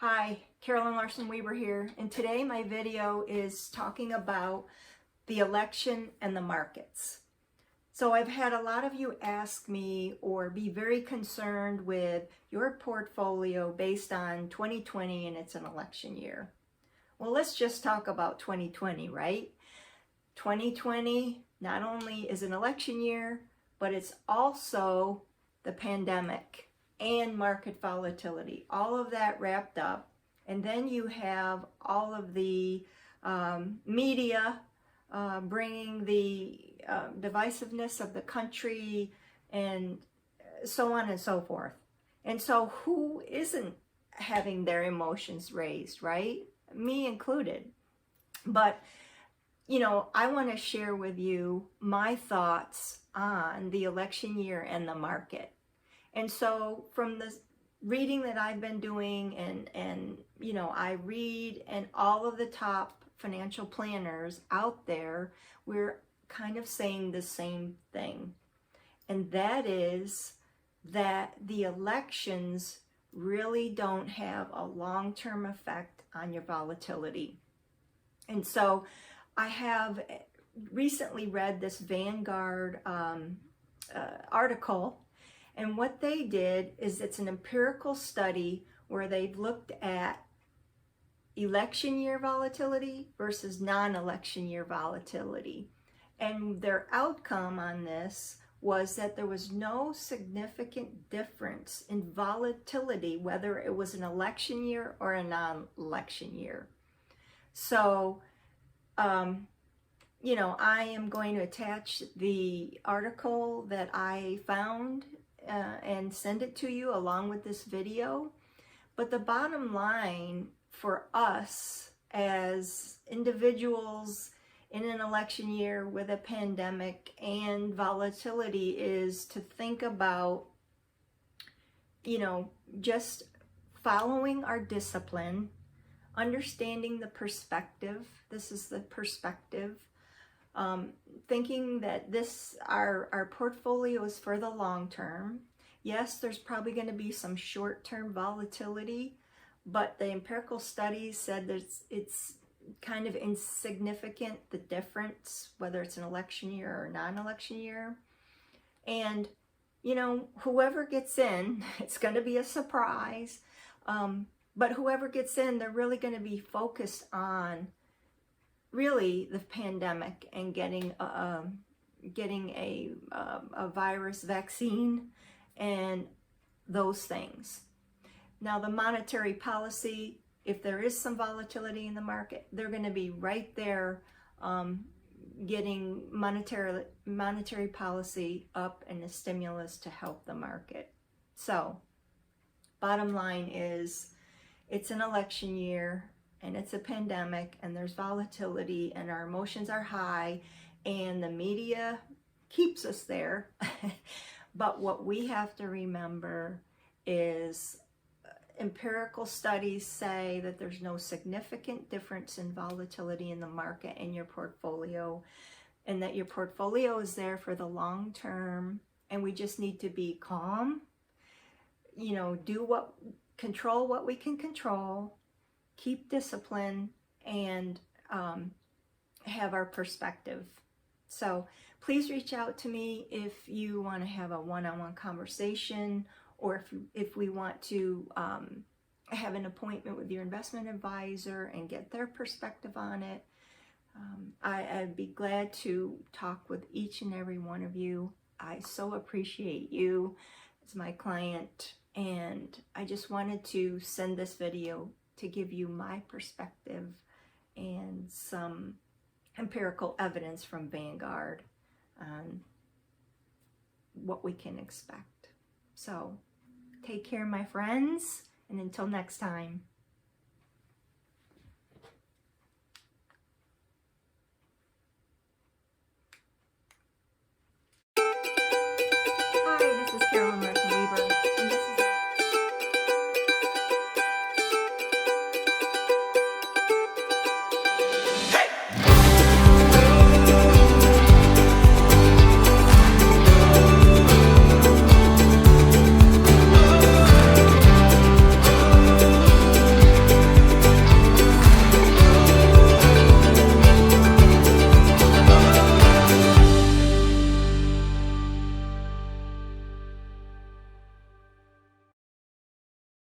Hi, Carolyn Larsen-Wieber here, and today my video is talking about the election and the markets. So I've had a lot of you ask me or be very concerned with your portfolio based on 2020 and it's an election year. Well, let's just talk about 2020, right? 2020 not only is an election year, but it's also the pandemic and market volatility, all of that wrapped up. And then you have all of the media bringing the divisiveness of the country and so on and so forth. And so who isn't having their emotions raised, right? Me included. But, you know, I want to share with you my thoughts on the election year and the market. And so from the reading that I've been doing and you know, I read and all of the top financial planners out there, we're kind of saying the same thing. And that is that the elections really don't have a long-term effect on your volatility. And so I have recently read this Vanguard article. And what they did is it's an empirical study where they've looked at election year volatility versus non-election year volatility. And their outcome on this was that there was no significant difference in volatility, whether it was an election year or a non-election year. So, you know, I am going to attach the article that I found and send it to you along with this video. But the bottom line for us as individuals in an election year with a pandemic and volatility is to think about, you know, just following our discipline, understanding the perspective. This is the perspective. Thinking that our portfolio is for the long term. Yes, there's probably going to be some short-term volatility, but the empirical studies said that it's kind of insignificant, the difference, whether it's an election year or non-election year. And, you know, whoever gets in, it's going to be a surprise, but whoever gets in, they're really going to be focused on really the pandemic and getting a virus vaccine and those things. Now the monetary policy, if there is some volatility in the market, they're going to be right there getting monetary policy up and a stimulus to help the market. So bottom line is it's an election year and it's a pandemic and there's volatility and our emotions are high and the media keeps us there. But what we have to remember is empirical studies say that there's no significant difference in volatility in the market in your portfolio, and that your portfolio is there for the long term, and we just need to be calm, you know, control what we can control, keep discipline, and have our perspective. So please reach out to me if you want to have a one-on-one conversation, or if we want to have an appointment with your investment advisor and get their perspective on it. I'd be glad to talk with each and every one of you. I so appreciate you as my client, and I just wanted to send this video to give you my perspective and some empirical evidence from Vanguard on what we can expect. So take care, my friends, and until next time.